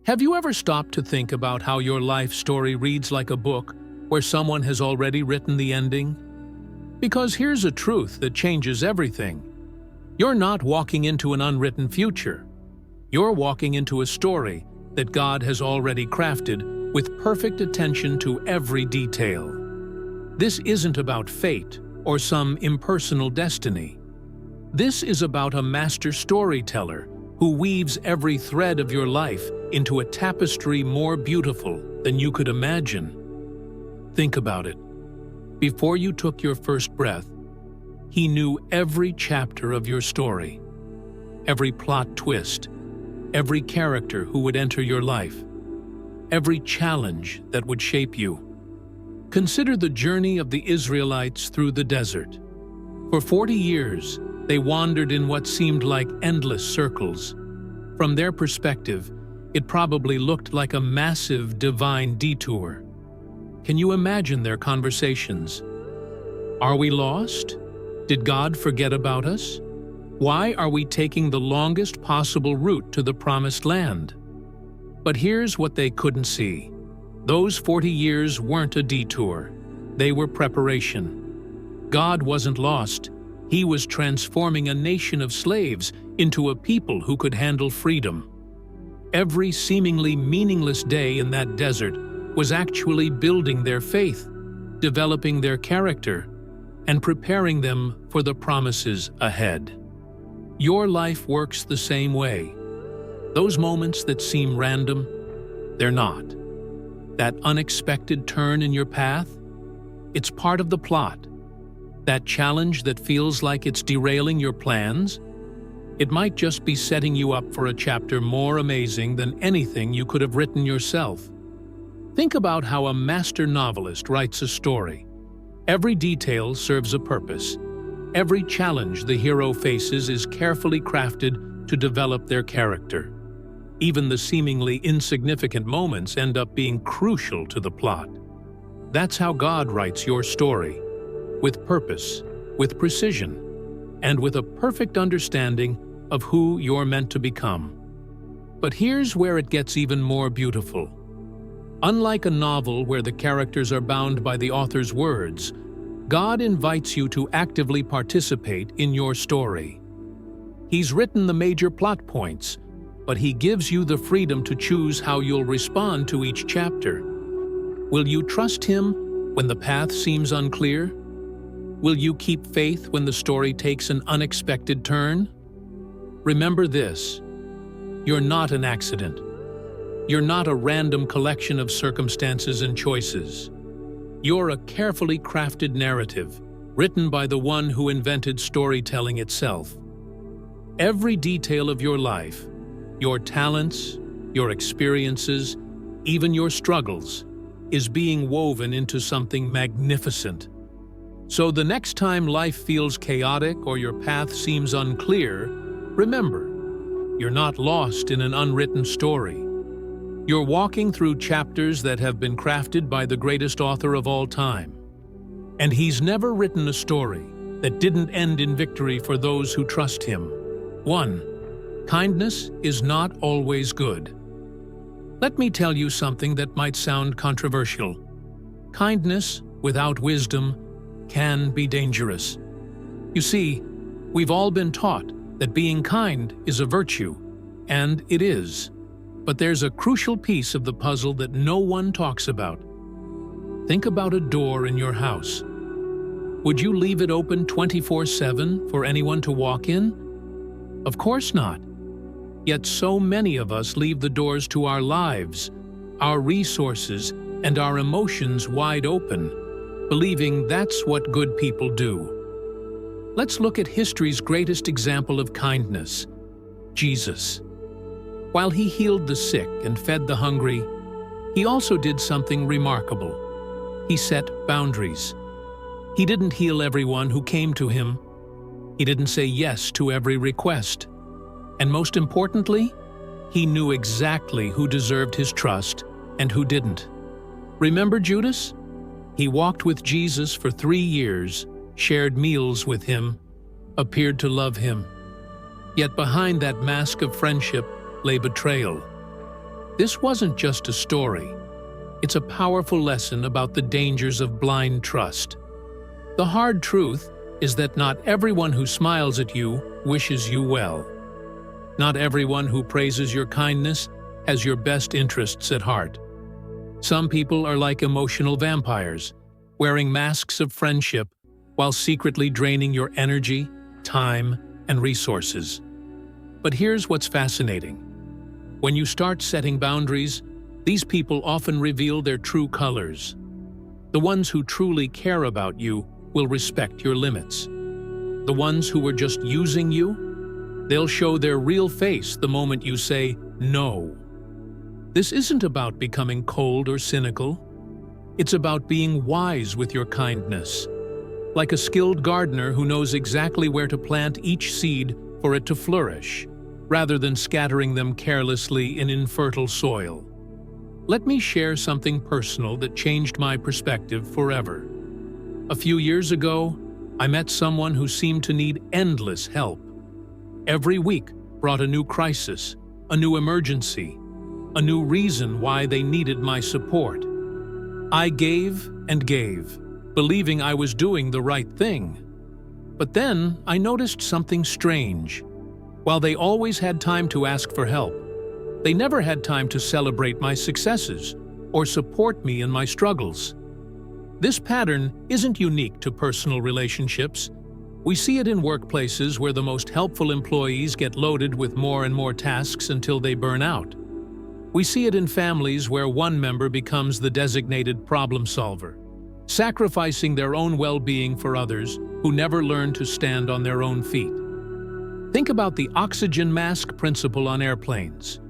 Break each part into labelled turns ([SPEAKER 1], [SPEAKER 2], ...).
[SPEAKER 1] Have you ever stopped to think about how your life story reads like a book where someone has already written the ending? Because here's a truth that changes everything. You're not walking into an unwritten future. You're walking into a story that God has already crafted with perfect attention to every detail. This isn't about fate or some impersonal destiny. This is about a master storyteller who weaves every thread of your life into a tapestry more beautiful than you could imagine. Think about it. Before you took your first breath, He knew every chapter of your story, every plot twist, every character who would enter your life, every challenge that would shape you. Consider the journey of the Israelites through the desert. For 40 years, they wandered in what seemed like endless circles. From their perspective, it probably looked like a massive divine detour. Can you imagine their conversations? Are we lost? Did God forget about us? Why are we taking the longest possible route to the promised land? But here's what they couldn't see. Those 40 years weren't a detour. They were preparation. God wasn't lost. He was transforming a nation of slaves into a people who could handle freedom. Every seemingly meaningless day in that desert was actually building their faith, developing their character, and preparing them for the promises ahead. Your life works the same way. Those moments that seem random, they're not. That unexpected turn in your path, it's part of the plot. That challenge that feels like it's derailing your plans, it might just be setting you up for a chapter more amazing than anything you could have written yourself. Think about how a master novelist writes a story. Every detail serves a purpose. Every challenge the hero faces is carefully crafted to develop their character. Even the seemingly insignificant moments end up being crucial to the plot. That's how God writes your story, with purpose, with precision, and with a perfect understanding of who you're meant to become. But here's where it gets even more beautiful. Unlike a novel where the characters are bound by the author's words, God invites you to actively participate in your story. He's written the major plot points, but He gives you the freedom to choose how you'll respond to each chapter. Will you trust Him when the path seems unclear? Will you keep faith when the story takes an unexpected turn? Remember this: you're not an accident. You're not a random collection of circumstances and choices. You're a carefully crafted narrative, written by the one who invented storytelling itself. Every detail of your life, your talents, your experiences, even your struggles, is being woven into something magnificent. So the next time life feels chaotic or your path seems unclear, remember, you're not lost in an unwritten story. You're walking through chapters that have been crafted by the greatest author of all time. And He's never written a story that didn't end in victory for those who trust Him. 1. Kindness is not always good. Let me tell you something that might sound controversial. Kindness without wisdom can be dangerous. You see, we've all been taught that being kind is a virtue, and it is. But there's a crucial piece of the puzzle that no one talks about. Think about a door in your house. Would you leave it open 24/7 for anyone to walk in? Of course not. Yet so many of us leave the doors to our lives, our resources, and our emotions wide open, believing that's what good people do. Let's look at history's greatest example of kindness, Jesus. While He healed the sick and fed the hungry, He also did something remarkable. He set boundaries. He didn't heal everyone who came to Him. He didn't say yes to every request. And most importantly, He knew exactly who deserved His trust and who didn't. Remember Judas? He walked with Jesus for 3 years, shared meals with Him, appeared to love Him. Yet behind that mask of friendship lay betrayal. This wasn't just a story. It's a powerful lesson about the dangers of blind trust. The hard truth is that not everyone who smiles at you wishes you well. Not everyone who praises your kindness has your best interests at heart. Some people are like emotional vampires, wearing masks of friendship while secretly draining your energy, time, and resources. But here's what's fascinating. When you start setting boundaries, these people often reveal their true colors. The ones who truly care about you will respect your limits. The ones who were just using you, they'll show their real face the moment you say no. This isn't about becoming cold or cynical. It's about being wise with your kindness, like a skilled gardener who knows exactly where to plant each seed for it to flourish, rather than scattering them carelessly in infertile soil. Let me share something personal that changed my perspective forever. A few years ago, I met someone who seemed to need endless help. Every week brought a new crisis, a new emergency, a new reason why they needed my support. I gave and gave, believing I was doing the right thing. But then I noticed something strange. While they always had time to ask for help, they never had time to celebrate my successes or support me in my struggles. This pattern isn't unique to personal relationships. We see it in workplaces where the most helpful employees get loaded with more and more tasks until they burn out. We see it in families where one member becomes the designated problem solver, sacrificing their own well-being for others who never learn to stand on their own feet. Think about the oxygen mask principle on airplanes.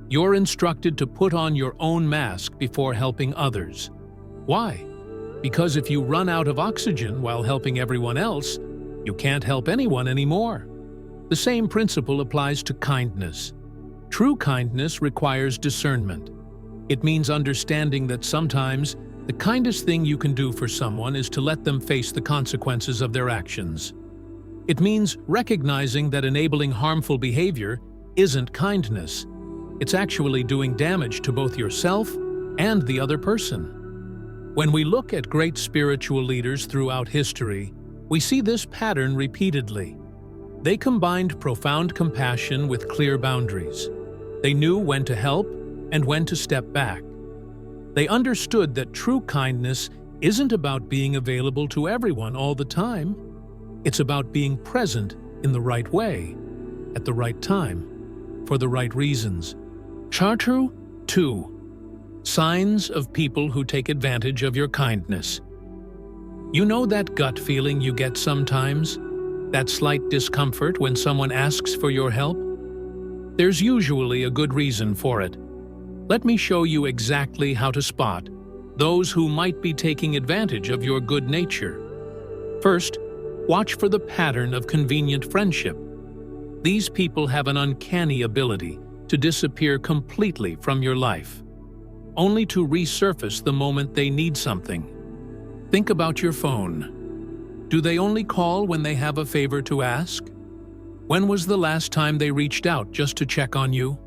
[SPEAKER 1] You're instructed to put on your own mask before helping others. Why? Because if you run out of oxygen while helping everyone else, you can't help anyone anymore. The same principle applies to kindness. True kindness requires discernment. It means understanding that sometimes the kindest thing you can do for someone is to let them face the consequences of their actions. It means recognizing that enabling harmful behavior isn't kindness. It's actually doing damage to both yourself and the other person. When we look at great spiritual leaders throughout history, we see this pattern repeatedly. They combined profound compassion with clear boundaries. They knew when to help and when to step back. They understood that true kindness isn't about being available to everyone all the time. It's about being present in the right way, at the right time, for the right reasons. Charter 2. Signs of people who take advantage of your kindness. You know that gut feeling you get sometimes? That slight discomfort when someone asks for your help? There's usually a good reason for it. Let me show you exactly how to spot those who might be taking advantage of your good nature. First, watch for the pattern of convenient friendship. These people have an uncanny ability to disappear completely from your life, only to resurface the moment they need something. Think about your phone. Do they only call when they have a favor to ask? When was the last time they reached out just to check on you?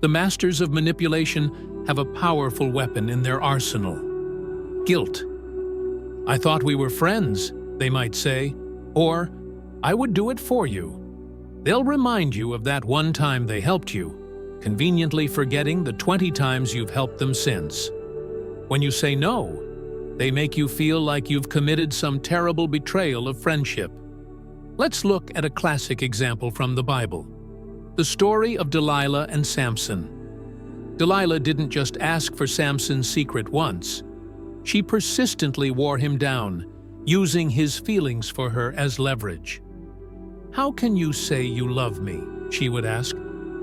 [SPEAKER 1] The masters of manipulation have a powerful weapon in their arsenal: guilt. I thought we were friends, they might say, or I would do it for you. They'll remind you of that one time they helped you, conveniently forgetting the 20 times you've helped them since. When you say no, they make you feel like you've committed some terrible betrayal of friendship. Let's look at a classic example from the Bible. The story of Delilah and Samson. Delilah didn't just ask for Samson's secret once. She persistently wore him down, using his feelings for her as leverage. "How can you say you love me," she would ask,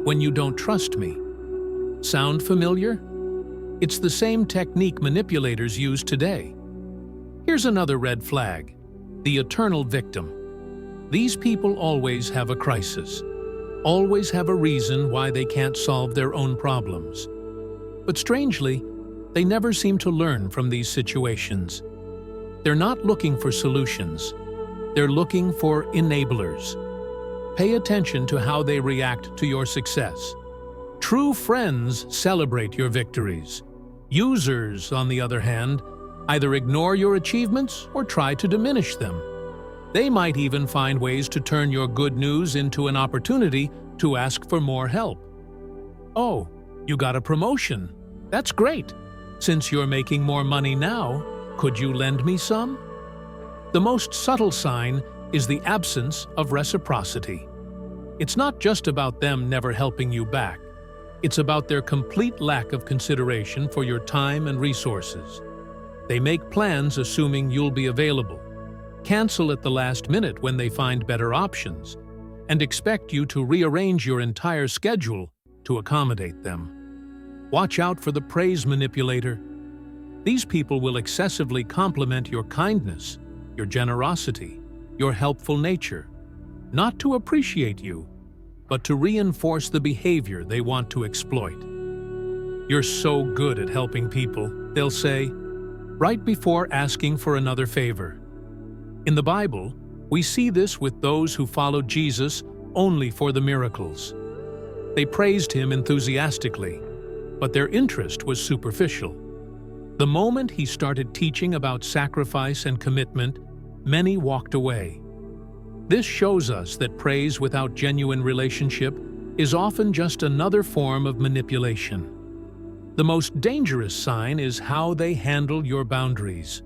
[SPEAKER 1] "when you don't trust me?" Sound familiar? It's the same technique manipulators use today. Here's another red flag: the eternal victim. These people always have a crisis, always have a reason why they can't solve their own problems. But strangely, they never seem to learn from these situations. They're not looking for solutions. They're looking for enablers. Pay attention to how they react to your success. True friends celebrate your victories. Users, on the other hand, either ignore your achievements or try to diminish them. They might even find ways to turn your good news into an opportunity to ask for more help. "Oh, you got a promotion. That's great. Since you're making more money now, could you lend me some?" The most subtle sign is the absence of reciprocity. It's not just about them never helping you back. It's about their complete lack of consideration for your time and resources. They make plans assuming you'll be available, cancel at the last minute when they find better options, and expect you to rearrange your entire schedule to accommodate them. Watch out for the praise manipulator. These people will excessively compliment your kindness, your generosity, your helpful nature, not to appreciate you, but to reinforce the behavior they want to exploit. "You're so good at helping people," they'll say, right before asking for another favor. In the Bible, we see this with those who followed Jesus only for the miracles. They praised him enthusiastically, but their interest was superficial. The moment he started teaching about sacrifice and commitment, many walked away. This shows us that praise without genuine relationship is often just another form of manipulation. The most dangerous sign is how they handle your boundaries.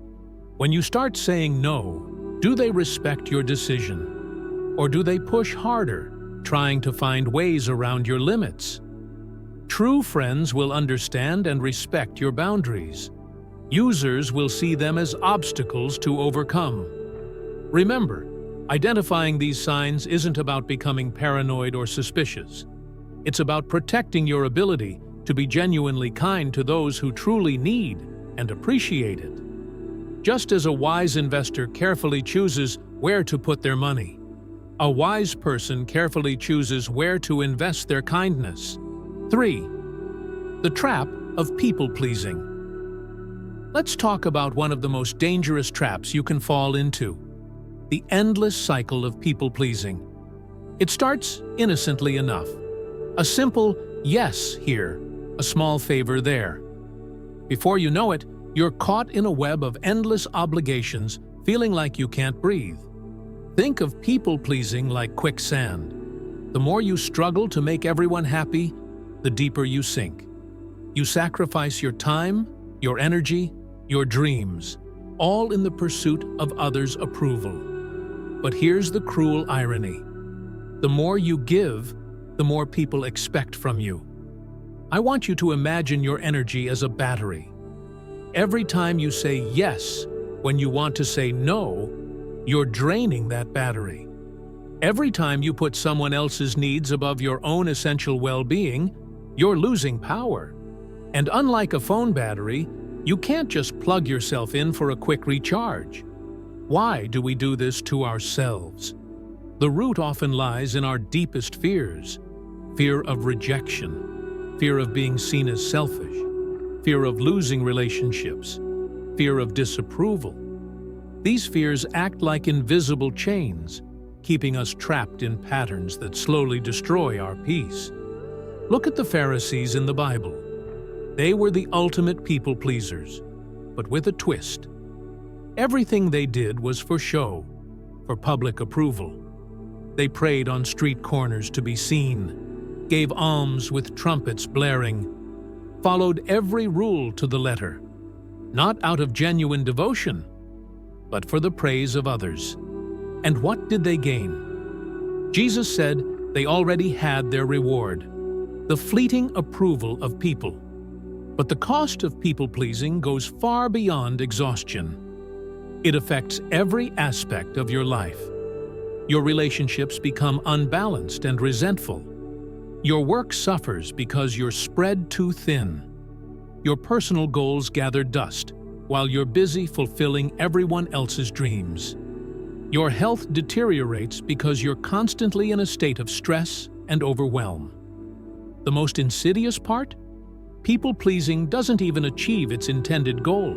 [SPEAKER 1] When you start saying no, do they respect your decision? Or do they push harder, trying to find ways around your limits? True friends will understand and respect your boundaries. Users will see them as obstacles to overcome. Remember, identifying these signs isn't about becoming paranoid or suspicious. It's about protecting your ability to be genuinely kind to those who truly need and appreciate it. Just as a wise investor carefully chooses where to put their money, a wise person carefully chooses where to invest their kindness. 3. The trap of people-pleasing. Let's talk about one of the most dangerous traps you can fall into: the endless cycle of people-pleasing. It starts innocently enough. A simple yes here, a small favor there. Before you know it, you're caught in a web of endless obligations, feeling like you can't breathe. Think of people-pleasing like quicksand. The more you struggle to make everyone happy, the deeper you sink. You sacrifice your time, your energy, your dreams, all in the pursuit of others' approval. But here's the cruel irony. The more you give, the more people expect from you. I want you to imagine your energy as a battery. Every time you say yes when you want to say no, you're draining that battery. Every time you put someone else's needs above your own essential well-being, you're losing power. And unlike a phone battery, you can't just plug yourself in for a quick recharge. Why do we do this to ourselves? The root often lies in our deepest fears: fear of rejection, fear of being seen as selfish, fear of losing relationships, fear of disapproval. These fears act like invisible chains, keeping us trapped in patterns that slowly destroy our peace. Look at the Pharisees in the Bible. They were the ultimate people-pleasers, but with a twist. Everything they did was for show, for public approval. They prayed on street corners to be seen, gave alms with trumpets blaring, followed every rule to the letter, not out of genuine devotion, but for the praise of others. And what did they gain? Jesus said they already had their reward, the fleeting approval of people. But the cost of people-pleasing goes far beyond exhaustion. It affects every aspect of your life. Your relationships become unbalanced and resentful. Your work suffers because you're spread too thin. Your personal goals gather dust while you're busy fulfilling everyone else's dreams. Your health deteriorates because you're constantly in a state of stress and overwhelm. The most insidious part? People-pleasing doesn't even achieve its intended goal.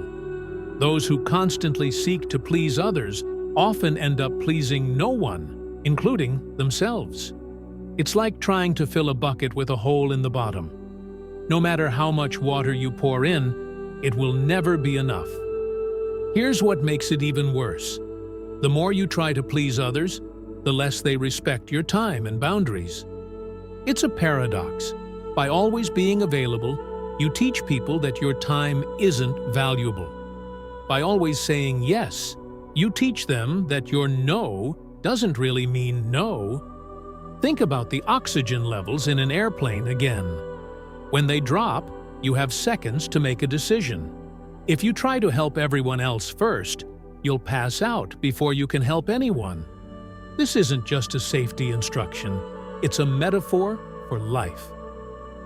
[SPEAKER 1] Those who constantly seek to please others often end up pleasing no one, including themselves. It's like trying to fill a bucket with a hole in the bottom. No matter how much water you pour in, it will never be enough. Here's what makes it even worse. The more you try to please others, the less they respect your time and boundaries. It's a paradox. By always being available, you teach people that your time isn't valuable. By always saying yes, you teach them that your no doesn't really mean no. Think about the oxygen levels in an airplane again. When they drop, you have seconds to make a decision. If you try to help everyone else first, you'll pass out before you can help anyone. This isn't just a safety instruction, it's a metaphor for life.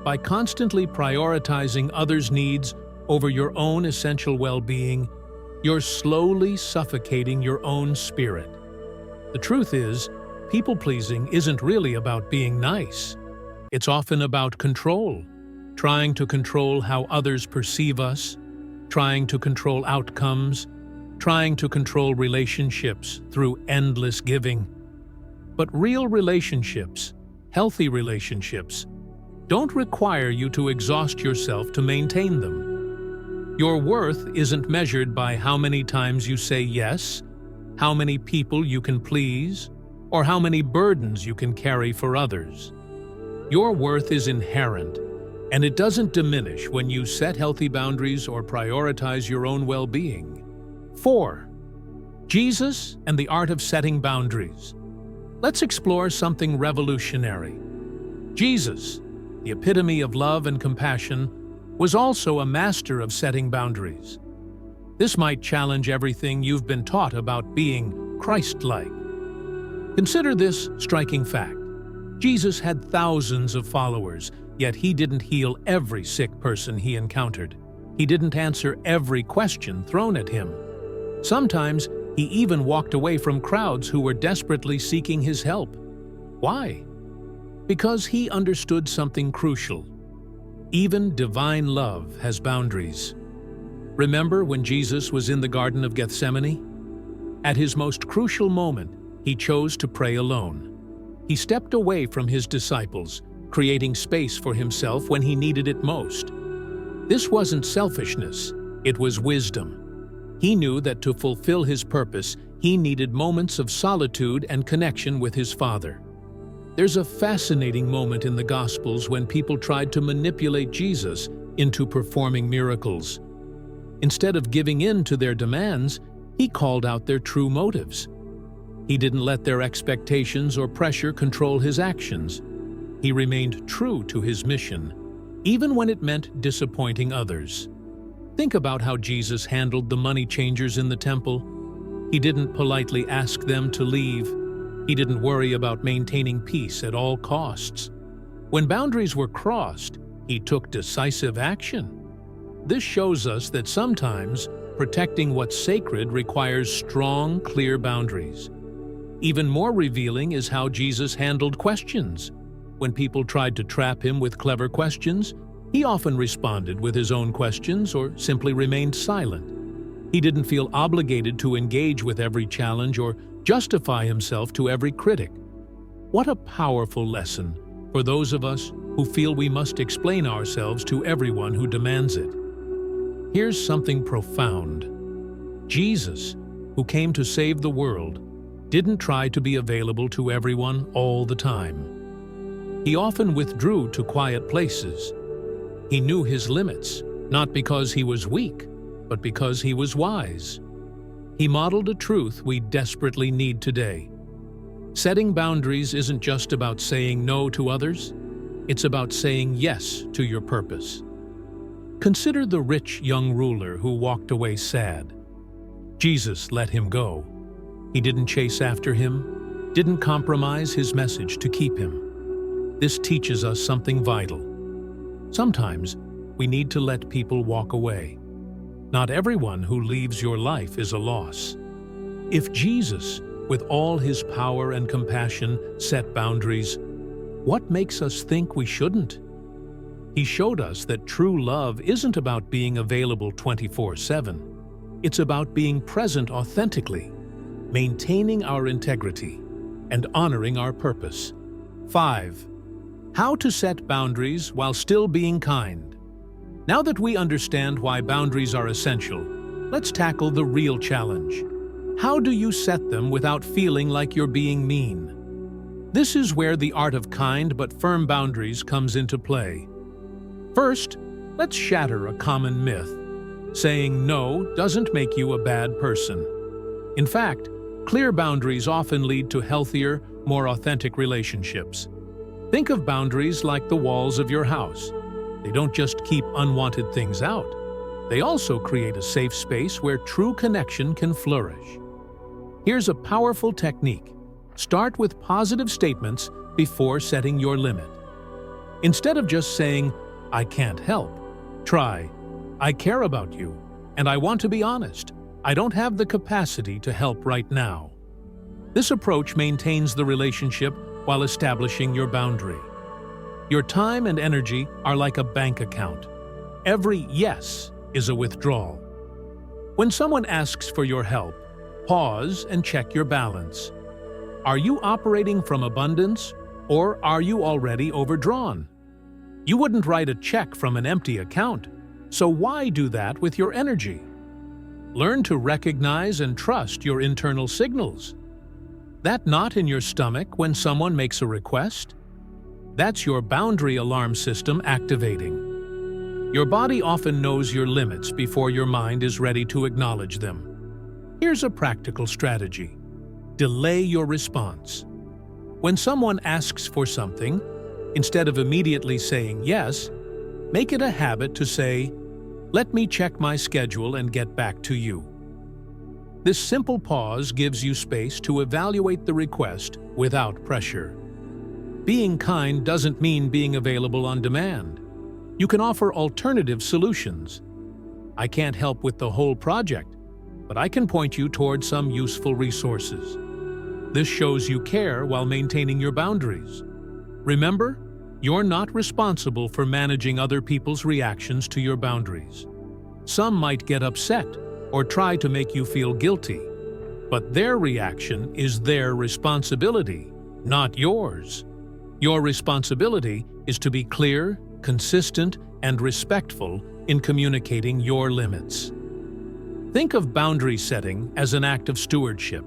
[SPEAKER 1] By constantly prioritizing others' needs over your own essential well-being, you're slowly suffocating your own spirit. The truth is, people-pleasing isn't really about being nice. It's often about control, trying to control how others perceive us, trying to control outcomes, trying to control relationships through endless giving. But real relationships, healthy relationships, don't require you to exhaust yourself to maintain them. Your worth isn't measured by how many times you say yes, how many people you can please, or how many burdens you can carry for others. Your worth is inherent, and it doesn't diminish when you set healthy boundaries or prioritize your own well-being. 4. Jesus and the art of setting boundaries. Let's explore something revolutionary. Jesus, the epitome of love and compassion, was also a master of setting boundaries. This might challenge everything you've been taught about being Christ-like. Consider this striking fact. Jesus had thousands of followers, yet he didn't heal every sick person he encountered. He didn't answer every question thrown at him. Sometimes he even walked away from crowds who were desperately seeking his help. Why? Because he understood something crucial. Even divine love has boundaries. Remember when Jesus was in the Garden of Gethsemane? At his most crucial moment, he chose to pray alone. He stepped away from his disciples, creating space for himself when he needed it most. This wasn't selfishness, it was wisdom. He knew that to fulfill his purpose, he needed moments of solitude and connection with his Father. There's a fascinating moment in the Gospels when people tried to manipulate Jesus into performing miracles. Instead of giving in to their demands, he called out their true motives. He didn't let their expectations or pressure control his actions. He remained true to his mission, even when it meant disappointing others. Think about how Jesus handled the money changers in the temple. He didn't politely ask them to leave. He didn't worry about maintaining peace at all costs. When boundaries were crossed, he took decisive action. This shows us that sometimes protecting what's sacred requires strong, clear boundaries. Even more revealing is how Jesus handled questions. When people tried to trap him with clever questions, he often responded with his own questions or simply remained silent. He didn't feel obligated to engage with every challenge or justify himself to every critic. What a powerful lesson for those of us who feel we must explain ourselves to everyone who demands it. Here's something profound. Jesus, who came to save the world, didn't try to be available to everyone all the time. He often withdrew to quiet places. He knew his limits, not because he was weak, but because he was wise. He modeled a truth we desperately need today. Setting boundaries isn't just about saying no to others, it's about saying yes to your purpose. Consider the rich young ruler who walked away sad. Jesus let him go. He didn't chase after him, didn't compromise his message to keep him. This teaches us something vital. Sometimes we need to let people walk away. Not everyone who leaves your life is a loss. If Jesus, with all his power and compassion, set boundaries, what makes us think we shouldn't? He showed us that true love isn't about being available 24/7. It's about being present authentically, maintaining our integrity, and honoring our purpose. 5. How to set boundaries while still being kind. Now that we understand why boundaries are essential, let's tackle the real challenge. How do you set them without feeling like you're being mean? This is where the art of kind but firm boundaries comes into play. First, let's shatter a common myth. Saying no doesn't make you a bad person. In fact, clear boundaries often lead to healthier, more authentic relationships. Think of boundaries like the walls of your house. They don't just keep unwanted things out. They also create a safe space where true connection can flourish. Here's a powerful technique. Start with positive statements before setting your limit. Instead of just saying, "I can't help," try, "I care about you, and I want to be honest. I don't have the capacity to help right now." This approach maintains the relationship while establishing your boundary. Your time and energy are like a bank account. Every yes is a withdrawal. When someone asks for your help, pause and check your balance. Are you operating from abundance, or are you already overdrawn? You wouldn't write a check from an empty account, so why do that with your energy? Learn to recognize and trust your internal signals. That knot in your stomach when someone makes a request? That's your boundary alarm system activating. Your body often knows your limits before your mind is ready to acknowledge them. Here's a practical strategy. Delay your response. When someone asks for something, instead of immediately saying yes, make it a habit to say, "Let me check my schedule and get back to you." This simple pause gives you space to evaluate the request without pressure. Being kind doesn't mean being available on demand. You can offer alternative solutions. "I can't help with the whole project, but I can point you toward some useful resources." This shows you care while maintaining your boundaries. Remember, you're not responsible for managing other people's reactions to your boundaries. Some might get upset or try to make you feel guilty, but their reaction is their responsibility, not yours. Your responsibility is to be clear, consistent, and respectful in communicating your limits. Think of boundary setting as an act of stewardship.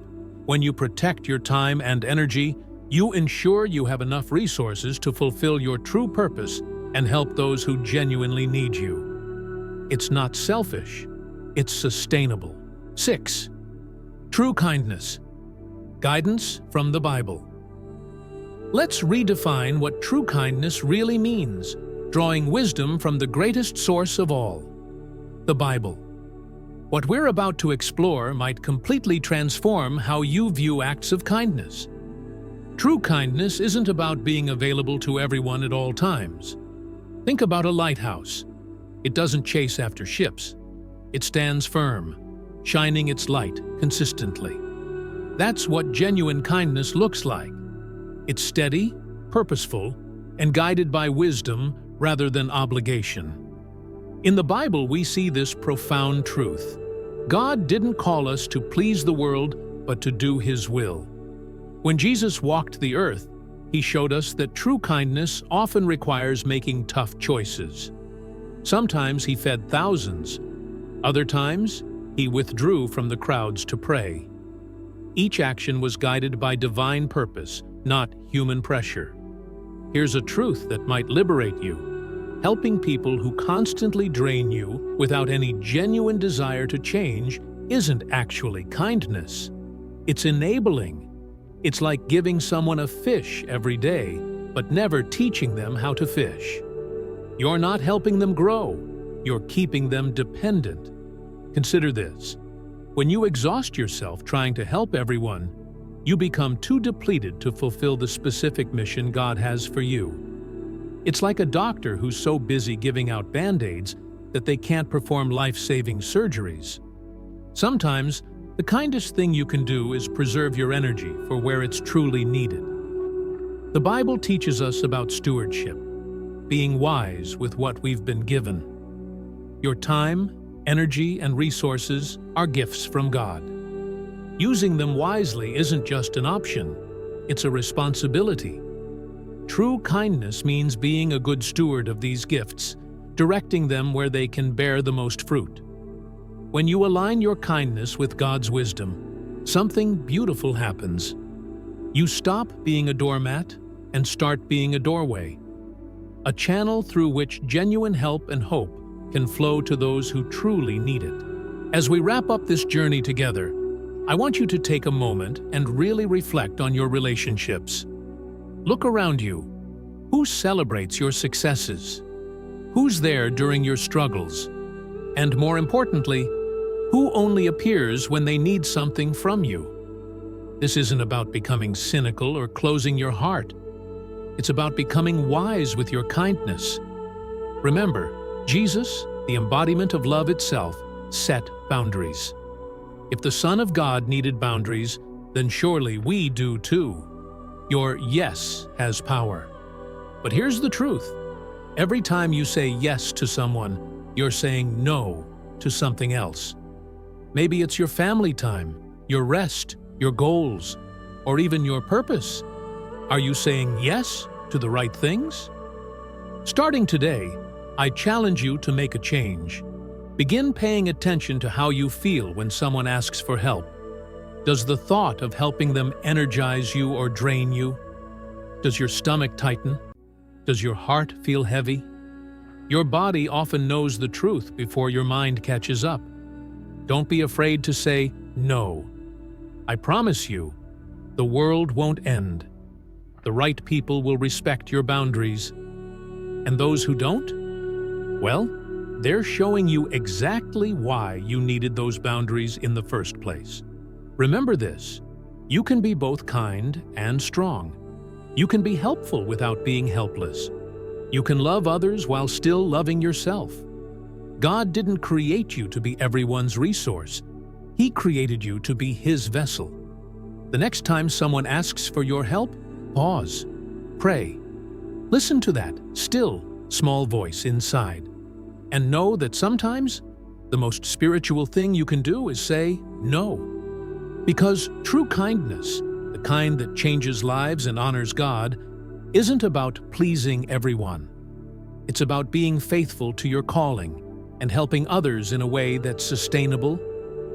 [SPEAKER 1] When you protect your time and energy, you ensure you have enough resources to fulfill your true purpose and help those who genuinely need you. It's not selfish, it's sustainable. 6. True kindness. Guidance from the Bible. Let's redefine what true kindness really means, drawing wisdom from the greatest source of all, the Bible. What we're about to explore might completely transform how you view acts of kindness. True kindness isn't about being available to everyone at all times. Think about a lighthouse. It doesn't chase after ships. It stands firm, shining its light consistently. That's what genuine kindness looks like. It's steady, purposeful, and guided by wisdom rather than obligation. In the Bible, we see this profound truth. God didn't call us to please the world, but to do His will. When Jesus walked the earth, He showed us that true kindness often requires making tough choices. Sometimes He fed thousands. Other times, He withdrew from the crowds to pray. Each action was guided by divine purpose, not human pressure. Here's a truth that might liberate you. Helping people who constantly drain you without any genuine desire to change isn't actually kindness. It's enabling. It's like giving someone a fish every day, but never teaching them how to fish. You're not helping them grow. You're keeping them dependent. Consider this. When you exhaust yourself trying to help everyone, you become too depleted to fulfill the specific mission God has for you. It's like a doctor who's so busy giving out band-aids that they can't perform life-saving surgeries. Sometimes, the kindest thing you can do is preserve your energy for where it's truly needed. The Bible teaches us about stewardship, being wise with what we've been given. Your time, energy, and resources are gifts from God. Using them wisely isn't just an option, it's a responsibility. True kindness means being a good steward of these gifts, directing them where they can bear the most fruit. When you align your kindness with God's wisdom, something beautiful happens. You stop being a doormat and start being a doorway, a channel through which genuine help and hope can flow to those who truly need it. As we wrap up this journey together, I want you to take a moment and really reflect on your relationships. Look around you. Who celebrates your successes? Who's there during your struggles? And more importantly, who only appears when they need something from you? This isn't about becoming cynical or closing your heart. It's about becoming wise with your kindness. Remember, Jesus, the embodiment of love itself, set boundaries. If the Son of God needed boundaries, then surely we do too. Your yes has power. But here's the truth. Every time you say yes to someone, you're saying no to something else. Maybe it's your family time, your rest, your goals, or even your purpose. Are you saying yes to the right things? Starting today, I challenge you to make a change. Begin paying attention to how you feel when someone asks for help. Does the thought of helping them energize you or drain you? Does your stomach tighten? Does your heart feel heavy? Your body often knows the truth before your mind catches up. Don't be afraid to say no. I promise you, the world won't end. The right people will respect your boundaries. And those who don't? Well, they're showing you exactly why you needed those boundaries in the first place. Remember this, you can be both kind and strong. You can be helpful without being helpless. You can love others while still loving yourself. God didn't create you to be everyone's resource. He created you to be His vessel. The next time someone asks for your help, pause, pray. Listen to that still, small voice inside. And know that sometimes the most spiritual thing you can do is say no. Because true kindness, the kind that changes lives and honors God, isn't about pleasing everyone. It's about being faithful to your calling and helping others in a way that's sustainable,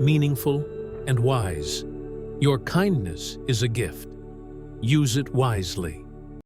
[SPEAKER 1] meaningful, and wise. Your kindness is a gift. Use it wisely.